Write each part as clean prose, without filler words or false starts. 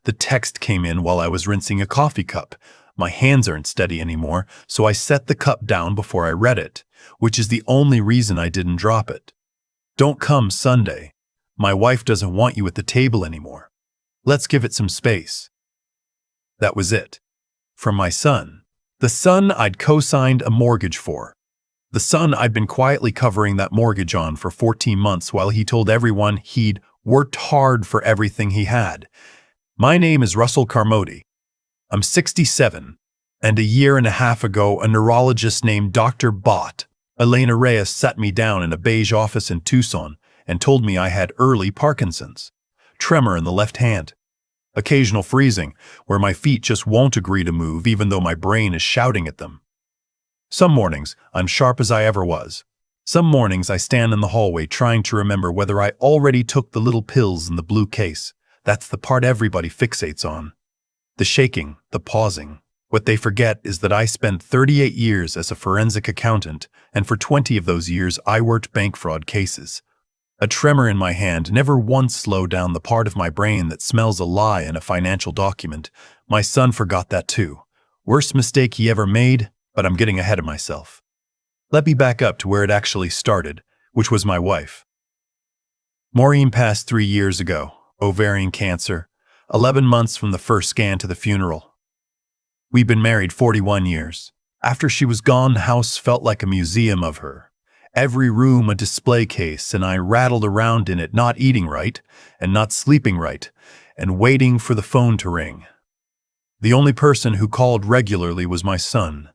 The text came in while I was rinsing a coffee cup. My hands aren't steady anymore, so I set the cup down before I read it, which is the only reason I didn't drop it. Don't come Sunday. My wife doesn't want you at the table anymore. Let's give it some space. That was it. From my son. The son I'd co-signed a mortgage for. The son I'd been quietly covering that mortgage on for 14 months while he told everyone he'd worked hard for everything he had. My name is Russell Carmody. I'm 67, and a year and a half ago, a neurologist named Dr. Bott, Elena Reyes, sat me down in a beige office in Tucson and told me I had early Parkinson's, tremor in the left hand, occasional freezing, where my feet just won't agree to move even though my brain is shouting at them. Some mornings, I'm sharp as I ever was. Some mornings I stand in the hallway trying to remember whether I already took the little pills in the blue case. That's the part everybody fixates on. The shaking, the pausing. What they forget is that I spent 38 years as a forensic accountant, and for 20 of those years I worked bank fraud cases. A tremor in my hand never once slowed down the part of my brain that smells a lie in a financial document. My son forgot that too. Worst mistake he ever made, but I'm getting ahead of myself. Let me back up to where it actually started, which was my wife. Maureen passed 3 years ago, ovarian cancer, 11 months from the first scan to the funeral. We've been married 41 years. After she was gone, the house felt like a museum of her. Every room a display case, and I rattled around in it, not eating right, and not sleeping right, and waiting for the phone to ring. The only person who called regularly was my son.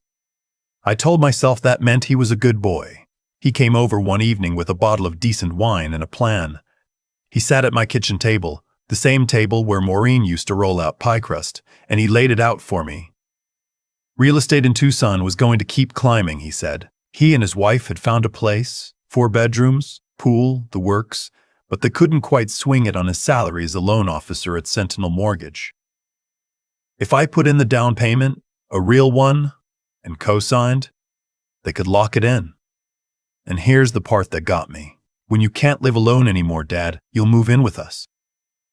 I told myself that meant he was a good boy. He came over one evening with a bottle of decent wine and a plan. He sat at my kitchen table, the same table where Maureen used to roll out pie crust, and he laid it out for me. Real estate in Tucson was going to keep climbing, he said. He and his wife had found a place, 4 bedrooms, pool, the works, but they couldn't quite swing it on his salary as a loan officer at Sentinel Mortgage. If I put in the down payment, a real one, and co-signed, they could lock it in. And here's the part that got me. When you can't live alone anymore, Dad, you'll move in with us.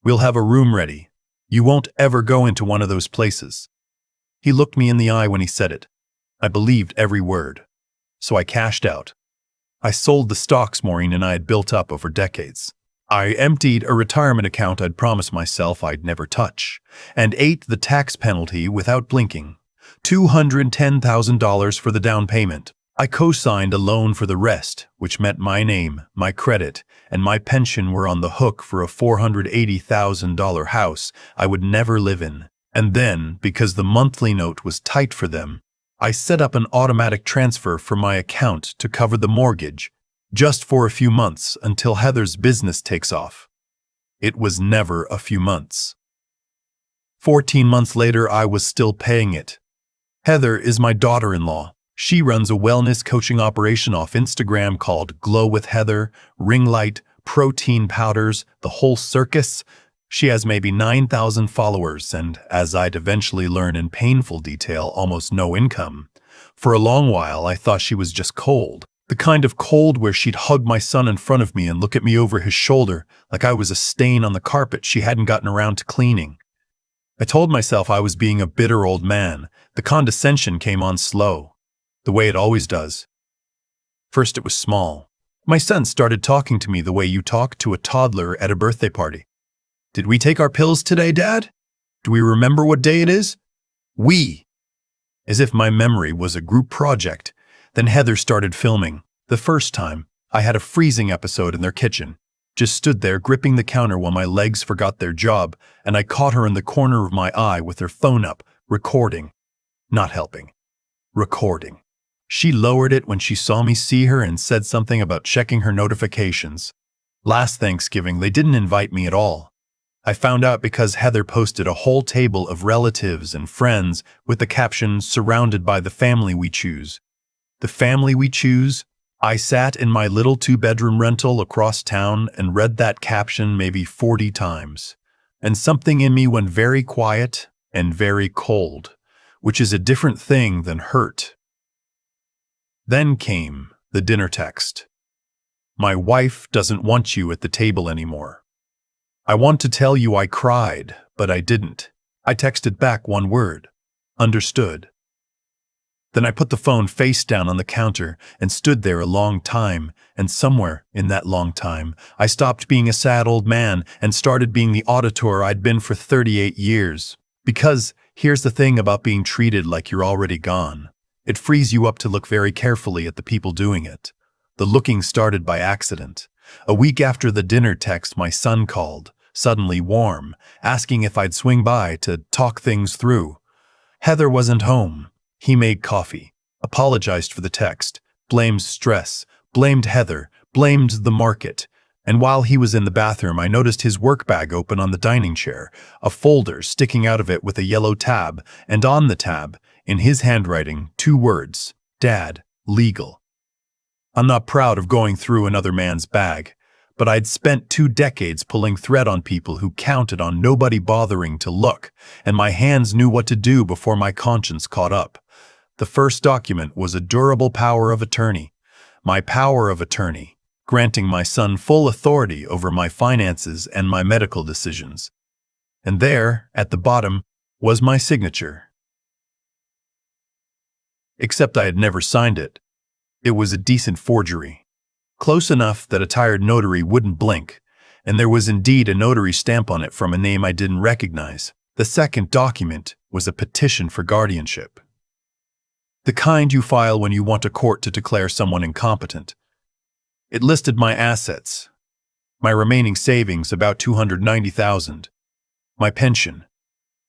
We'll have a room ready. You won't ever go into one of those places. He looked me in the eye when he said it. I believed every word. So I cashed out. I sold the stocks Maureen and I had built up over decades. I emptied a retirement account I'd promised myself I'd never touch, and ate the tax penalty without blinking. $210,000 for the down payment. I co-signed a loan for the rest, which meant my name, my credit, and my pension were on the hook for a $480,000 house I would never live in. And then, because the monthly note was tight for them, I set up an automatic transfer from my account to cover the mortgage, just for a few months until Heather's business takes off. It was never a few months. 14 months later, I was still paying it. Heather is my daughter-in-law. She runs a wellness coaching operation off Instagram called Glow with Heather, ring light, protein powders, the whole circus. She has maybe 9,000 followers and, as I'd eventually learn in painful detail, almost no income. For a long while, I thought she was just cold. The kind of cold where she'd hug my son in front of me and look at me over his shoulder like I was a stain on the carpet she hadn't gotten around to cleaning. I told myself I was being a bitter old man. The condescension came on slow, the way it always does. First it was small. My son started talking to me the way you talk to a toddler at a birthday party. Did we take our pills today, Dad? Do we remember what day it is? We. As if my memory was a group project. Then Heather started filming. The first time, I had a freezing episode in their kitchen. Just stood there gripping the counter while my legs forgot their job, and I caught her in the corner of my eye with her phone up, recording. Not helping. Recording. She lowered it when she saw me see her and said something about checking her notifications. Last Thanksgiving, they didn't invite me at all. I found out because Heather posted a whole table of relatives and friends with the caption, "Surrounded by the family we choose." The family we choose? I sat in my little 2-bedroom rental across town and read that caption maybe 40 times. And something in me went very quiet and very cold, which is a different thing than hurt. Then came the dinner text. My wife doesn't want you at the table anymore. I want to tell you I cried, But I didn't. I texted back one word. Understood. Then I put the phone face down on the counter and stood there a long time, and somewhere in that long time, I stopped being a sad old man and started being the auditor I'd been for 38 years. Because here's the thing about being treated like you're already gone. It frees you up to look very carefully at the people doing it. The looking started by accident. A week after the dinner text, my son called, suddenly warm, asking if I'd swing by to talk things through. Heather wasn't home. He made coffee, apologized for the text, blamed stress, blamed Heather, blamed the market. And while he was in the bathroom, I noticed his work bag open on the dining chair, a folder sticking out of it with a yellow tab, and on the tab, in his handwriting, 2 words, Dad, legal. I'm not proud of going through another man's bag, but I'd spent 2 decades pulling thread on people who counted on nobody bothering to look, and my hands knew what to do before my conscience caught up. The first document was a durable power of attorney. My power of attorney, granting my son full authority over my finances and my medical decisions. And there, at the bottom, was my signature. Except I had never signed it. It was a decent forgery. Close enough that a tired notary wouldn't blink, and there was indeed a notary stamp on it from a name I didn't recognize. The second document was a petition for guardianship. The kind you file when you want a court to declare someone incompetent. It listed my assets, my remaining savings, about $290,000, my pension,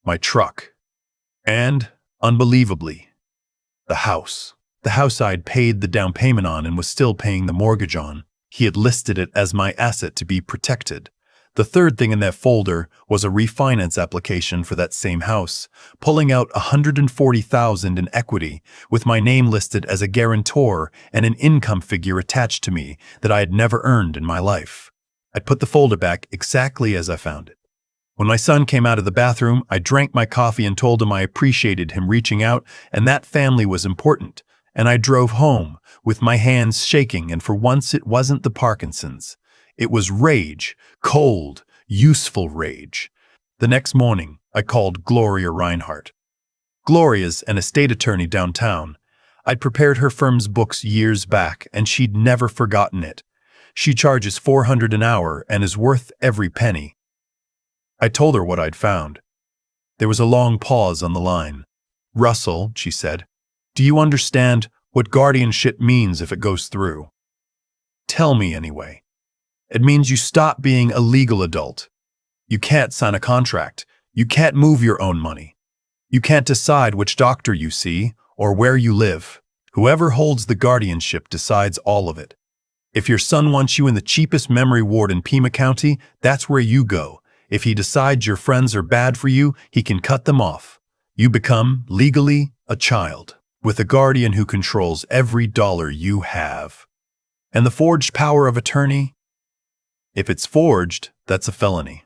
my truck, and, unbelievably, the house. The house I'd paid the down payment on and was still paying the mortgage on. He had listed it as my asset to be protected. The third thing in that folder was a refinance application for that same house, pulling out $140,000 in equity, with my name listed as a guarantor and an income figure attached to me that I had never earned in my life. I put the folder back exactly as I found it. When my son came out of the bathroom, I drank my coffee and told him I appreciated him reaching out and that family was important, and I drove home with my hands shaking, and for once it wasn't the Parkinson's. It was rage, cold, useful rage. The next morning, I called Gloria Reinhardt. Gloria's an estate attorney downtown. I'd prepared her firm's books years back, and she'd never forgotten it. She charges $400 an hour and is worth every penny. I told her what I'd found. There was a long pause on the line. Russell, she said, do you understand what guardianship means if it goes through? Tell me anyway. It means you stop being a legal adult. You can't sign a contract. You can't move your own money. You can't decide which doctor you see or where you live. Whoever holds the guardianship decides all of it. If your son wants you in the cheapest memory ward in Pima County, that's where you go. If he decides your friends are bad for you, he can cut them off. You become, legally, a child, with a guardian who controls every dollar you have. And the forged power of attorney? If it's forged, that's a felony.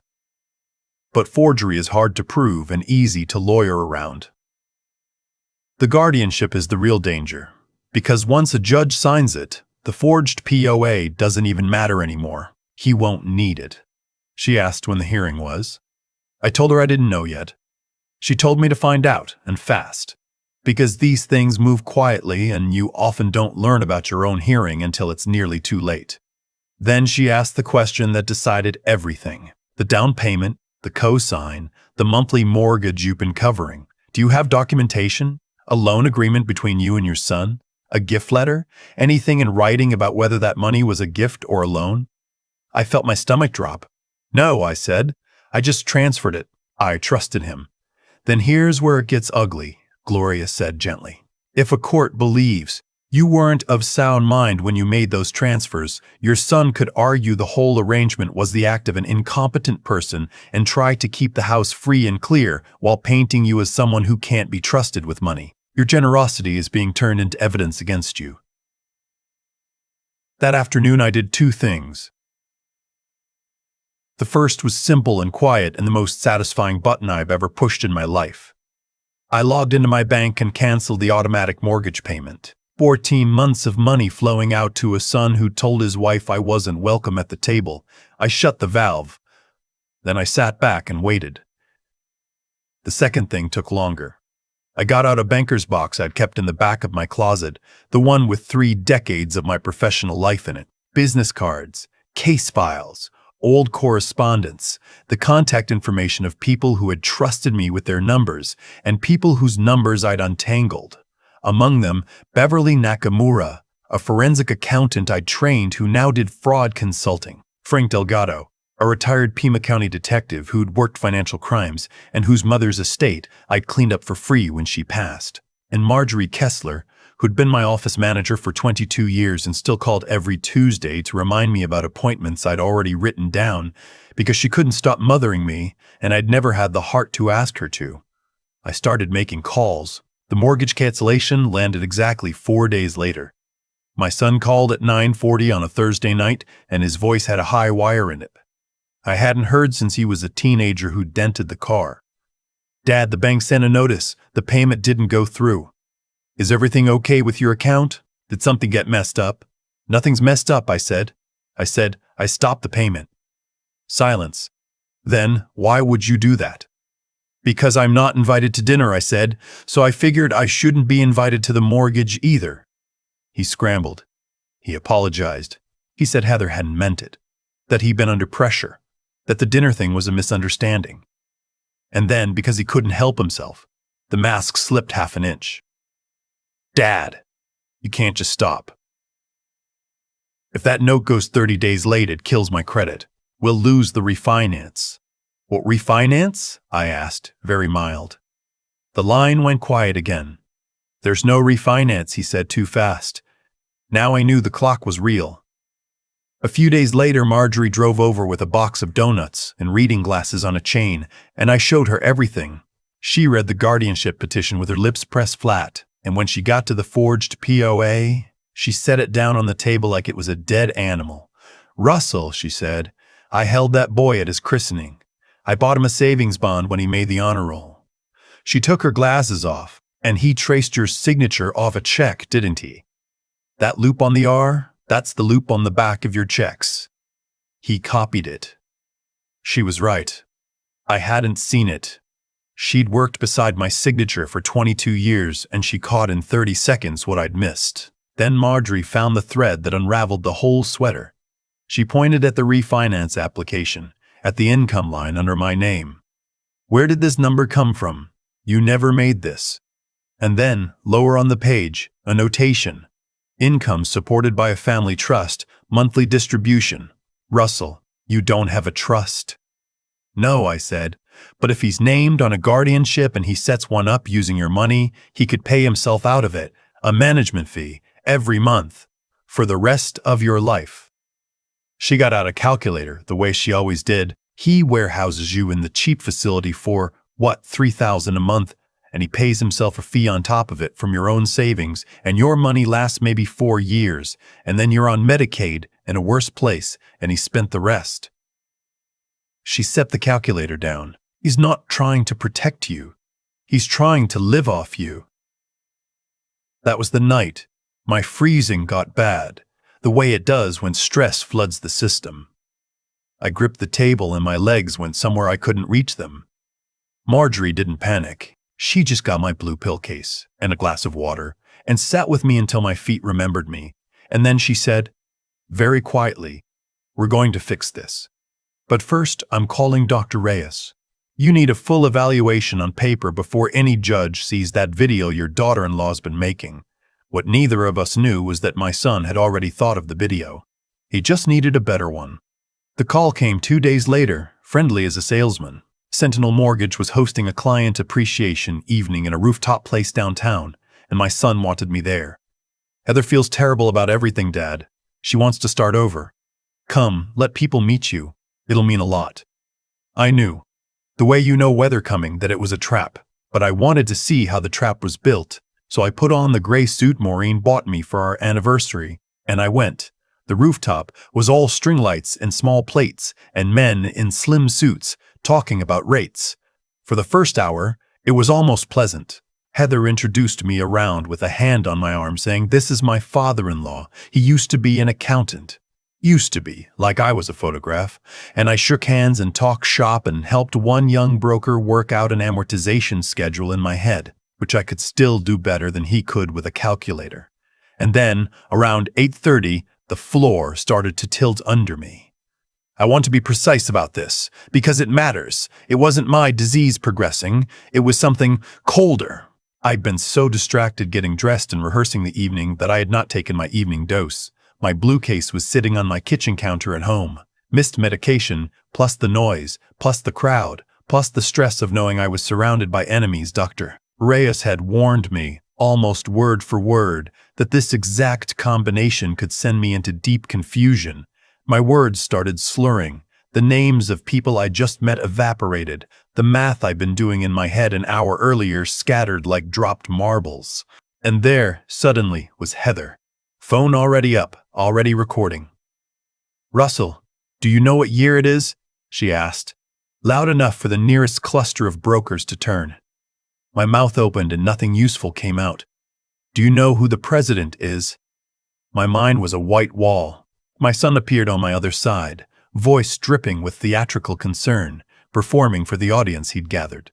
But forgery is hard to prove and easy to lawyer around. The guardianship is the real danger, because once a judge signs it, the forged POA doesn't even matter anymore. He won't need it. She asked when the hearing was. I told her I didn't know yet. She told me to find out, and fast, because these things move quietly and you often don't learn about your own hearing until it's nearly too late. Then she asked the question that decided everything. The down payment, the cosign, the monthly mortgage you've been covering. Do you have documentation? A loan agreement between you and your son? A gift letter? Anything in writing about whether that money was a gift or a loan? I felt my stomach drop. No, I said. I just transferred it. I trusted him. Then here's where it gets ugly, Gloria said gently. If a court believes you weren't of sound mind when you made those transfers, your son could argue the whole arrangement was the act of an incompetent person and try to keep the house free and clear while painting you as someone who can't be trusted with money. Your generosity is being turned into evidence against you. That afternoon I did 2 things. The first was simple and quiet and the most satisfying button I've ever pushed in my life. I logged into my bank and canceled the automatic mortgage payment. 14 months of money flowing out to a son who told his wife I wasn't welcome at the table. I shut the valve. Then I sat back and waited. The second thing took longer. I got out a banker's box I'd kept in the back of my closet, the one with 3 decades of my professional life in it. Business cards, case files, old correspondence, the contact information of people who had trusted me with their numbers and people whose numbers I'd untangled. Among them, Beverly Nakamura, a forensic accountant I'd trained who now did fraud consulting. Frank Delgado, a retired Pima County detective who'd worked financial crimes and whose mother's estate I'd cleaned up for free when she passed. And Marjorie Kessler, who'd been my office manager for 22 years and still called every Tuesday to remind me about appointments I'd already written down because she couldn't stop mothering me and I'd never had the heart to ask her to. I started making calls. The mortgage cancellation landed exactly 4 days later. My son called at 9:40 on a Thursday night and his voice had a high wire in it. I hadn't heard since he was a teenager who dented the car. "Dad, the bank sent a notice. The payment didn't go through. Is everything okay with your account? Did something get messed up?" "Nothing's messed up," I said. I stopped the payment." Silence. "Then, why would you do that?" "Because I'm not invited to dinner," I said, "so I figured I shouldn't be invited to the mortgage either." He scrambled. He apologized. He said Heather hadn't meant it, that he'd been under pressure, that the dinner thing was a misunderstanding. And then, because he couldn't help himself, the mask slipped half an inch. "Dad, you can't just stop. If that note goes 30 days late, it kills my credit. We'll lose the refinance." "What refinance?" I asked, very mild. The line went quiet again. "There's no refinance," he said too fast. Now I knew the clock was real. A few days later, Marjorie drove over with a box of donuts and reading glasses on a chain, and I showed her everything. She read the guardianship petition with her lips pressed flat, and when she got to the forged POA, she set it down on the table like it was a dead animal. "Russell," she said, "I held that boy at his christening. I bought him a savings bond when he made the honor roll." She took her glasses off, "And he traced your signature off a check, didn't he? That loop on the R, that's the loop on the back of your checks. He copied it." She was right. I hadn't seen it. She'd worked beside my signature for 22 years, and she caught in 30 seconds what I'd missed. Then Marjorie found the thread that unraveled the whole sweater. She pointed at the refinance application, at the income line under my name. "Where did this number come from? You never made this." And then, lower on the page, a notation. "Income supported by a family trust, monthly distribution. Russell, you don't have a trust." "No," I said, "but if he's named on a guardianship and he sets one up using your money, he could pay himself out of it, a management fee, every month, for the rest of your life." She got out a calculator, the way she always did. "He warehouses you in the cheap facility for, what, $3,000 a month, and he pays himself a fee on top of it from your own savings, and your money lasts maybe 4 years, and then you're on Medicaid in a worse place, and he spent the rest." She set the calculator down. "He's not trying to protect you. He's trying to live off you." That was the night. My freezing got bad, the way it does when stress floods the system. I gripped the table and my legs went somewhere I couldn't reach them. Marjorie didn't panic. She just got my blue pill case and a glass of water and sat with me until my feet remembered me. And then she said, very quietly, "We're going to fix this. But first, I'm calling Dr. Reyes. You need a full evaluation on paper before any judge sees that video your daughter-in-law's been making." What neither of us knew was that my son had already thought of the video. He just needed a better one. The call came 2 days later, friendly as a salesman. Sentinel Mortgage was hosting a client appreciation evening in a rooftop place downtown, and my son wanted me there. "Heather feels terrible about everything, Dad. She wants to start over. Come, let people meet you. It'll mean a lot." I knew, the way you know weather coming, that it was a trap, but I wanted to see how the trap was built, so I put on the gray suit Maureen bought me for our anniversary, and I went. The rooftop was all string lights and small plates, and men in slim suits talking about rates. For the first hour, it was almost pleasant. Heather introduced me around with a hand on my arm saying, "This is my father-in-law. He used to be an accountant." Used to be, like I was a photograph, and I shook hands and talked shop and helped one young broker work out an amortization schedule in my head, which I could still do better than he could with a calculator. And then, around 8:30, the floor started to tilt under me. I want to be precise about this, because it matters. It wasn't my disease progressing, it was something colder. I'd been so distracted getting dressed and rehearsing the evening that I had not taken my evening dose. My blue case was sitting on my kitchen counter at home. Missed medication, plus the noise, plus the crowd, plus the stress of knowing I was surrounded by enemies. Dr. Reyes had warned me, almost word for word, that this exact combination could send me into deep confusion. My words started slurring. The names of people I just met evaporated. The math I'd been doing in my head an hour earlier scattered like dropped marbles. And there, suddenly, was Heather. Phone already up, already recording. "Russell, do you know what year it is?" she asked, loud enough for the nearest cluster of brokers to turn. My mouth opened and nothing useful came out. "Do you know who the president is?" My mind was a white wall. My son appeared on my other side, voice dripping with theatrical concern, performing for the audience he'd gathered.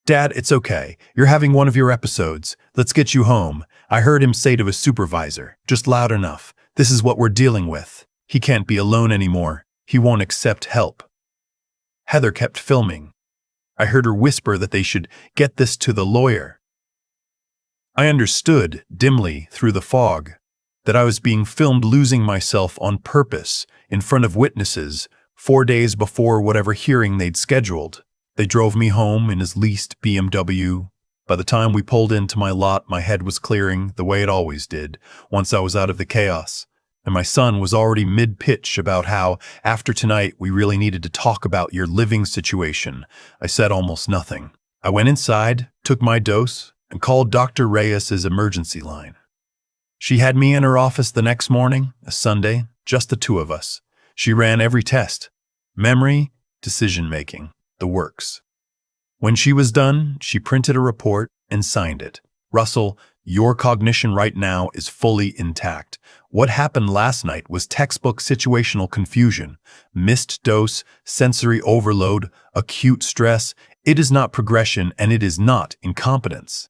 "Dad, it's okay. You're having one of your episodes. Let's get you home." I heard him say to his supervisor, just loud enough, "This is what we're dealing with. He can't be alone anymore. He won't accept help." Heather kept filming. I heard her whisper that they should get this to the lawyer. I understood, dimly, through the fog, that I was being filmed losing myself on purpose, in front of witnesses, 4 days before whatever hearing they'd scheduled. They drove me home in his leased BMW. By the time we pulled into my lot, my head was clearing, the way it always did, once I was out of the chaos. And my son was already mid-pitch about how, after tonight, we really needed to talk about your living situation. I said almost nothing. I went inside, took my dose, and called Dr. Reyes's emergency line. She had me in her office the next morning, a Sunday, just the two of us. She ran every test. Memory, decision-making, the works. When she was done, she printed a report and signed it. "Russell, your cognition right now is fully intact. What happened last night was textbook situational confusion, missed dose, sensory overload, acute stress. It is not progression and it is not incompetence."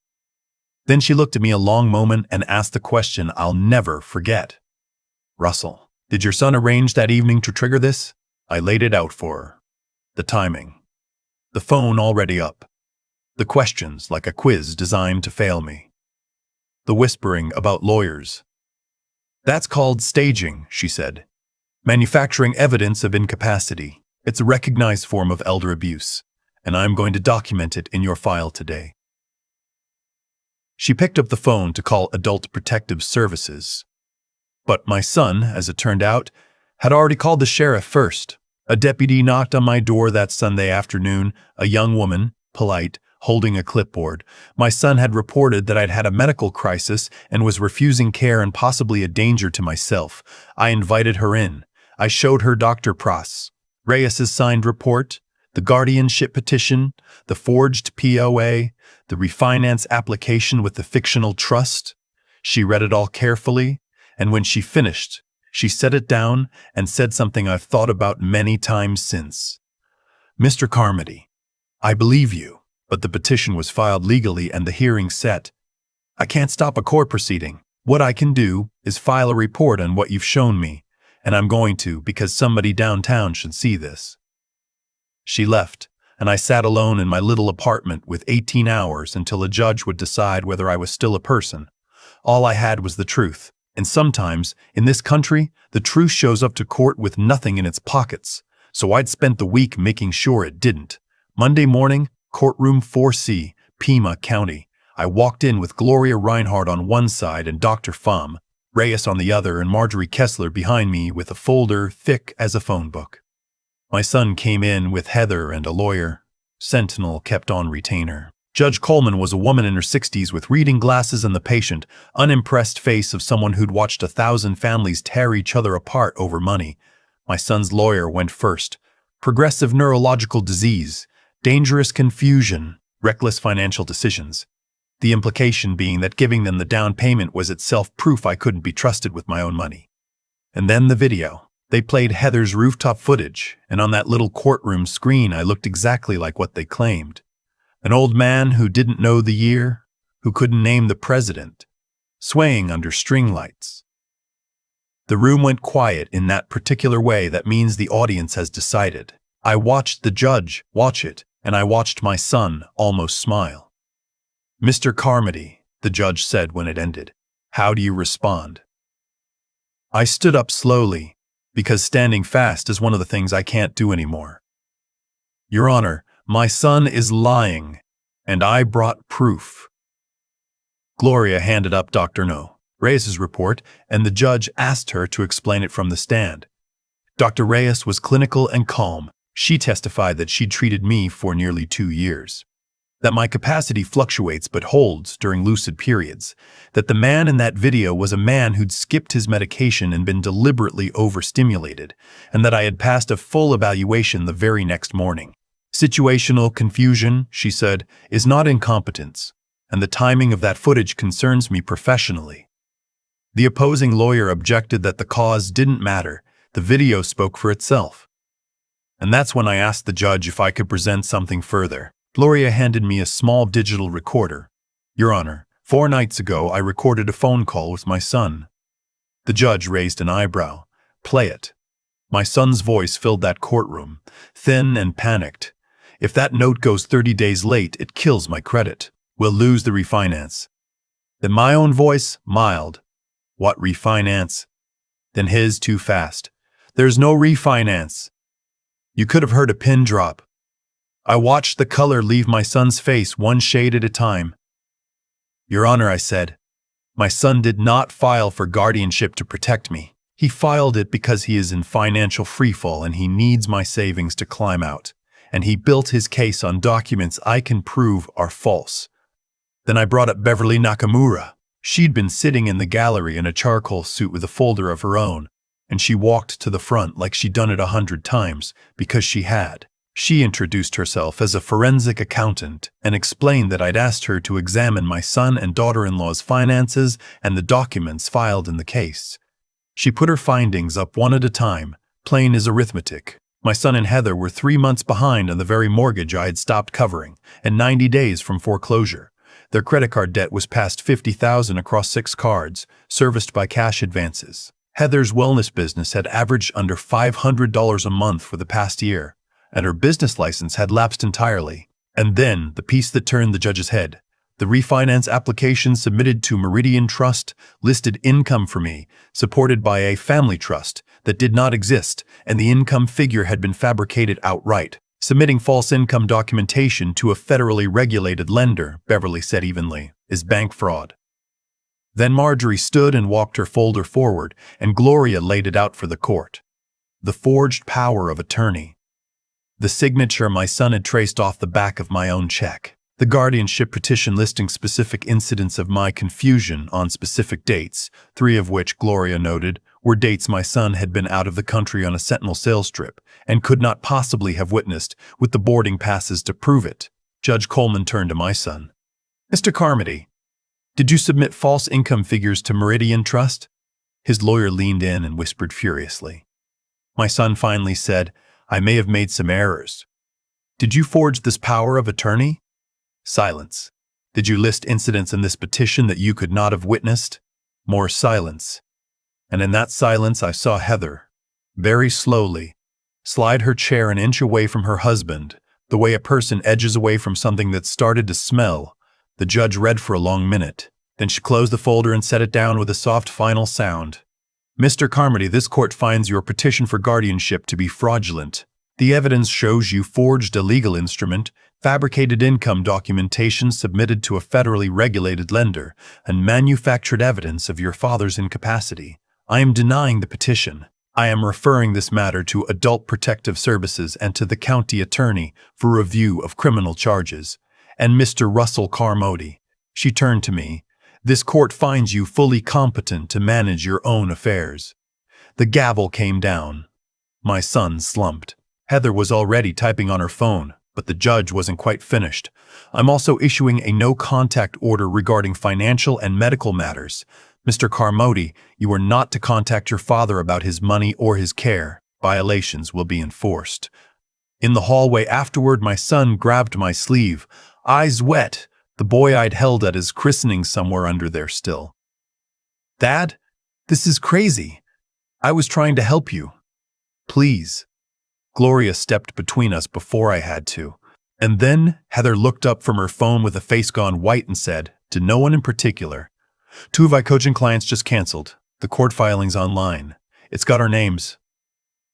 Then she looked at me a long moment and asked the question I'll never forget. "Russell, did your son arrange that evening to trigger this?" I laid it out for her. The timing. The phone already up. The questions like a quiz designed to fail me. The whispering about lawyers. "That's called staging," she said. "Manufacturing evidence of incapacity. It's a recognized form of elder abuse, and I'm going to document it in your file today." She picked up the phone to call Adult Protective Services. But my son, as it turned out, had already called the sheriff first. A deputy knocked on my door that Sunday afternoon, a young woman, polite, holding a clipboard. My son had reported that I'd had a medical crisis and was refusing care and possibly a danger to myself. I invited her in. I showed her Dr. Reyes's signed report, the guardianship petition, the forged POA, the refinance application with the fictional trust. She read it all carefully, and when she finished, she set it down and said something I've thought about many times since. "Mr. Carmody, I believe you, but the petition was filed legally and the hearing set. I can't stop a court proceeding. What I can do is file a report on what you've shown me, and I'm going to because somebody downtown should see this." She left, and I sat alone in my little apartment with 18 hours until a judge would decide whether I was still a person. All I had was the truth. And sometimes, in this country, the truth shows up to court with nothing in its pockets, so I'd spent the week making sure it didn't. Monday morning, courtroom 4C, Pima County. I walked in with Gloria Reinhardt on one side and Dr. Reyes on the other and Marjorie Kessler behind me with a folder thick as a phone book. My son came in with Heather and a lawyer. Sentinel kept on retainer. Judge Coleman was a woman in her 60s with reading glasses and the patient, unimpressed face of someone who'd watched 1,000 families tear each other apart over money. My son's lawyer went first. Progressive neurological disease, dangerous confusion, reckless financial decisions. The implication being that giving them the down payment was itself proof I couldn't be trusted with my own money. And then the video. They played Heather's rooftop footage, and on that little courtroom screen I looked exactly like what they claimed. An old man who didn't know the year, who couldn't name the president, swaying under string lights. The room went quiet in that particular way that means the audience has decided. I watched the judge watch it, and I watched my son almost smile. "Mr. Carmody," the judge said when it ended, "how do you respond?" I stood up slowly, because standing fast is one of the things I can't do anymore. "Your Honor, my son is lying, and I brought proof." Gloria handed up Dr. No. Reyes's report, and the judge asked her to explain it from the stand. Dr. Reyes was clinical and calm. She testified that she'd treated me for nearly 2 years. That my capacity fluctuates but holds during lucid periods. That the man in that video was a man who'd skipped his medication and been deliberately overstimulated, and that I had passed a full evaluation the very next morning. "Situational confusion," she said, "is not incompetence, and the timing of that footage concerns me professionally." The opposing lawyer objected that the cause didn't matter. The video spoke for itself. And that's when I asked the judge if I could present something further. Gloria handed me a small digital recorder. "Your Honor, 4 nights ago I recorded a phone call with my son." The judge raised an eyebrow. "Play it." My son's voice filled that courtroom, thin and panicked. "If that note goes 30 days late, it kills my credit. We'll lose the refinance." Then my own voice, mild. "What refinance?" Then his, too fast. "There's no refinance." You could have heard a pin drop. I watched the color leave my son's face one shade at a time. "Your Honor," I said, "my son did not file for guardianship to protect me. He filed it because he is in financial freefall and he needs my savings to climb out. And he built his case on documents I can prove are false." Then I brought up Beverly Nakamura. She'd been sitting in the gallery in a charcoal suit with a folder of her own, and she walked to the front like she'd done it 100 times, because she had. She introduced herself as a forensic accountant and explained that I'd asked her to examine my son and daughter-in-law's finances and the documents filed in the case. She put her findings up one at a time, plain as arithmetic. My son and Heather were 3 months behind on the very mortgage I had stopped covering, and 90 days from foreclosure. Their credit card debt was past $50,000 across 6 cards, serviced by cash advances. Heather's wellness business had averaged under $500 a month for the past year, and her business license had lapsed entirely. And then, the piece that turned the judge's head, the refinance application submitted to Meridian Trust listed income for me, supported by a family trust that did not exist, and the income figure had been fabricated outright. "Submitting false income documentation to a federally regulated lender," Beverly said evenly, "is bank fraud." Then Marjorie stood and walked her folder forward, and Gloria laid it out for the court. The forged power of attorney. The signature my son had traced off the back of my own check. The guardianship petition listing specific incidents of my confusion on specific dates, 3 of which, Gloria noted, were dates my son had been out of the country on a Sentinel sales trip and could not possibly have witnessed, with the boarding passes to prove it. Judge Coleman turned to my son. "Mr. Carmody, did you submit false income figures to Meridian Trust?" His lawyer leaned in and whispered furiously. My son finally said, "I may have made some errors." "Did you forge this power of attorney?" Silence. "Did you list incidents in this petition that you could not have witnessed?" More silence. And in that silence I saw Heather, very slowly, slide her chair an inch away from her husband, the way a person edges away from something that started to smell. The judge read for a long minute. Then she closed the folder and set it down with a soft final sound. "Mr. Carmody, this court finds your petition for guardianship to be fraudulent. The evidence shows you forged a legal instrument, fabricated income documentation submitted to a federally regulated lender, and manufactured evidence of your father's incapacity. I am denying the petition. I am referring this matter to Adult Protective Services and to the county attorney for review of criminal charges. And Mr. Russell Carmody," she turned to me, "this court finds you fully competent to manage your own affairs." The gavel came down. My son slumped. Heather was already typing on her phone. But the judge wasn't quite finished. I'm also issuing a no-contact order regarding financial and medical matters. Mr. Carmody, you are not to contact your father about his money or his care. Violations will be enforced. In the hallway afterward, my son grabbed my sleeve, eyes wet, the boy I'd held at his christening somewhere under there still. Dad, this is crazy. I was trying to help you. Please. Gloria stepped between us before I had to. And then Heather looked up from her phone with a face gone white and said, to no one in particular, 2 of my coaching clients just canceled. The court filing's online. It's got our names.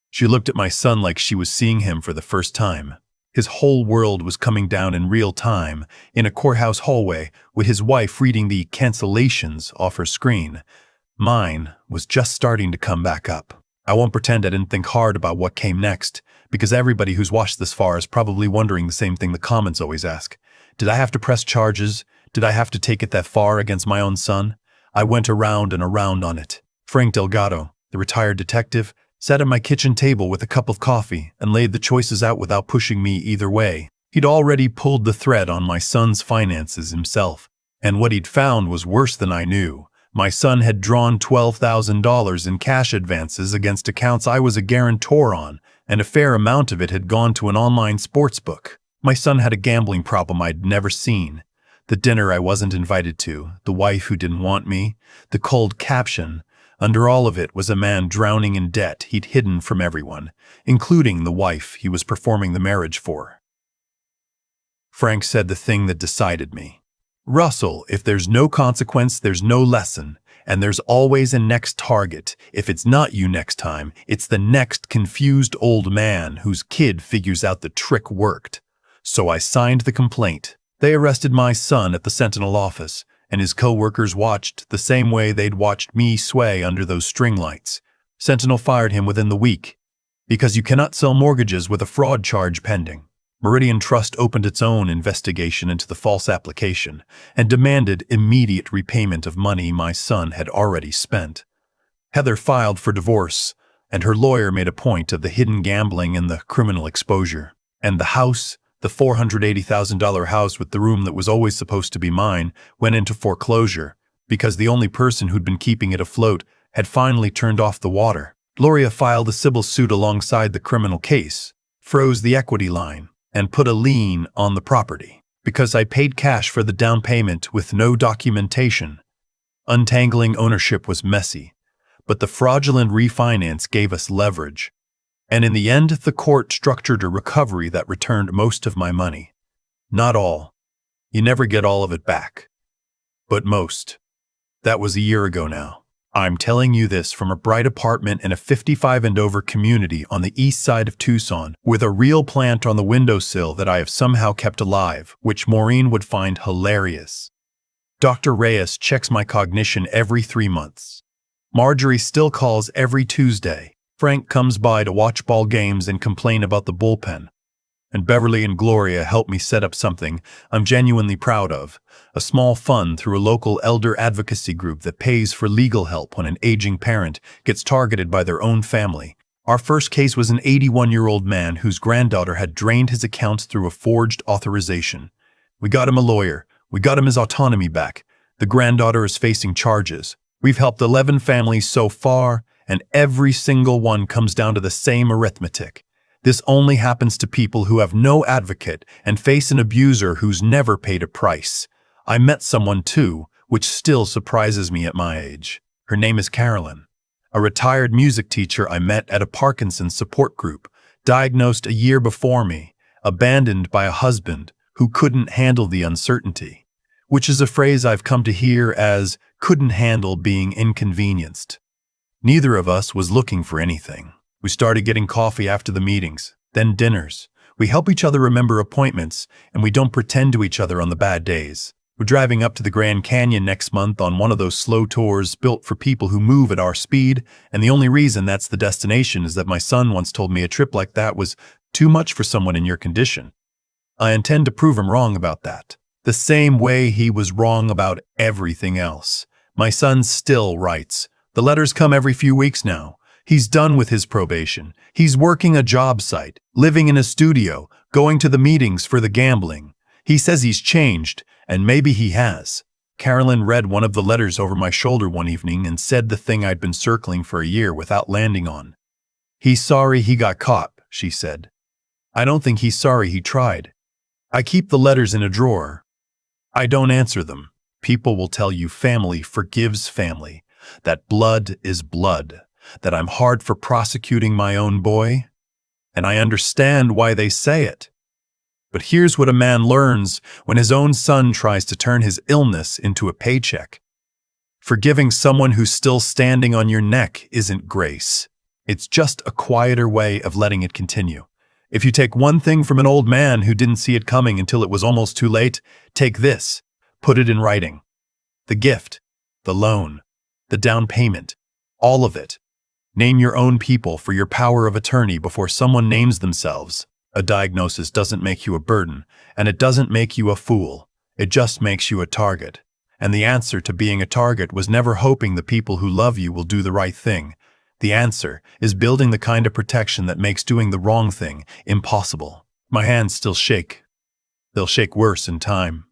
She looked at my son like she was seeing him for the first time. His whole world was coming down in real time, in a courthouse hallway, with his wife reading the cancellations off her screen. Mine was just starting to come back up. I won't pretend I didn't think hard about what came next, because everybody who's watched this far is probably wondering the same thing the comments always ask. Did I have to press charges? Did I have to take it that far against my own son? I went around and around on it. Frank Delgado, the retired detective, sat at my kitchen table with a cup of coffee and laid the choices out without pushing me either way. He'd already pulled the thread on my son's finances himself, and what he'd found was worse than I knew. My son had drawn $12,000 in cash advances against accounts I was a guarantor on, and a fair amount of it had gone to an online sports book. My son had a gambling problem I'd never seen. The dinner I wasn't invited to, the wife who didn't want me, the cold caption. Under all of it was a man drowning in debt he'd hidden from everyone, including the wife he was performing the marriage for. Frank said the thing that decided me. Russell, if there's no consequence, there's no lesson, and there's always a next target. If it's not you next time, it's the next confused old man whose kid figures out the trick worked. So I signed the complaint. They arrested my son at the Sentinel office, and his co-workers watched the same way they'd watched me sway under those string lights. Sentinel fired him within the week, because you cannot sell mortgages with a fraud charge pending. Meridian Trust opened its own investigation into the false application and demanded immediate repayment of money my son had already spent. Heather filed for divorce, and her lawyer made a point of the hidden gambling and the criminal exposure. And the house, the $480,000 house with the room that was always supposed to be mine, went into foreclosure because the only person who'd been keeping it afloat had finally turned off the water. Gloria filed a civil suit alongside the criminal case, froze the equity line, and put a lien on the property because I paid cash for the down payment with no documentation. Untangling ownership was messy, but the fraudulent refinance gave us leverage. And in the end, the court structured a recovery that returned most of my money. Not all. You never get all of it back. But most. That was a year ago now. I'm telling you this from a bright apartment in a 55 and over community on the east side of Tucson, with a real plant on the windowsill that I have somehow kept alive, which Maureen would find hilarious. Dr. Reyes checks my cognition every 3 months. Marjorie still calls every Tuesday. Frank comes by to watch ball games and complain about the bullpen. And Beverly and Gloria help me set up something I'm genuinely proud of, a small fund through a local elder advocacy group that pays for legal help when an aging parent gets targeted by their own family. Our first case was an 81-year-old man whose granddaughter had drained his accounts through a forged authorization. We got him a lawyer. We got him his autonomy back. The granddaughter is facing charges. We've helped 11 families so far, and every single one comes down to the same arithmetic. This only happens to people who have no advocate and face an abuser who's never paid a price. I met someone too, which still surprises me at my age. Her name is Carolyn, a retired music teacher I met at a Parkinson support group, diagnosed a year before me, abandoned by a husband who couldn't handle the uncertainty, which is a phrase I've come to hear as couldn't handle being inconvenienced. Neither of us was looking for anything. We started getting coffee after the meetings, then dinners. We help each other remember appointments, and we don't pretend to each other on the bad days. We're driving up to the Grand Canyon next month on one of those slow tours built for people who move at our speed, and the only reason that's the destination is that my son once told me a trip like that was too much for someone in your condition. I intend to prove him wrong about that, the same way he was wrong about everything else. My son still writes. The letters come every few weeks now. He's done with his probation. He's working a job site, living in a studio, going to the meetings for the gambling. He says he's changed, and maybe he has. Carolyn read one of the letters over my shoulder one evening and said the thing I'd been circling for a year without landing on. He's sorry he got caught, she said. I don't think he's sorry he tried. I keep the letters in a drawer. I don't answer them. People will tell you family forgives family, that blood is blood, that I'm hard for prosecuting my own boy. And I understand why they say it. But here's what a man learns when his own son tries to turn his illness into a paycheck. Forgiving someone who's still standing on your neck isn't grace. It's just a quieter way of letting it continue. If you take one thing from an old man who didn't see it coming until it was almost too late, take this, put it in writing. The gift, the loan, the down payment, all of it. Name your own people for your power of attorney before someone names themselves. A diagnosis doesn't make you a burden, and it doesn't make you a fool. It just makes you a target. And the answer to being a target was never hoping the people who love you will do the right thing. The answer is building the kind of protection that makes doing the wrong thing impossible. My hands still shake. They'll shake worse in time.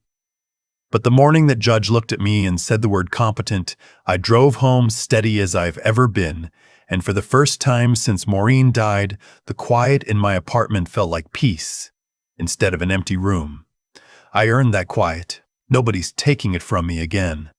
But the morning that Judge looked at me and said the word competent, I drove home steady as I've ever been, and for the first time since Maureen died, the quiet in my apartment felt like peace instead of an empty room. I earned that quiet. Nobody's taking it from me again.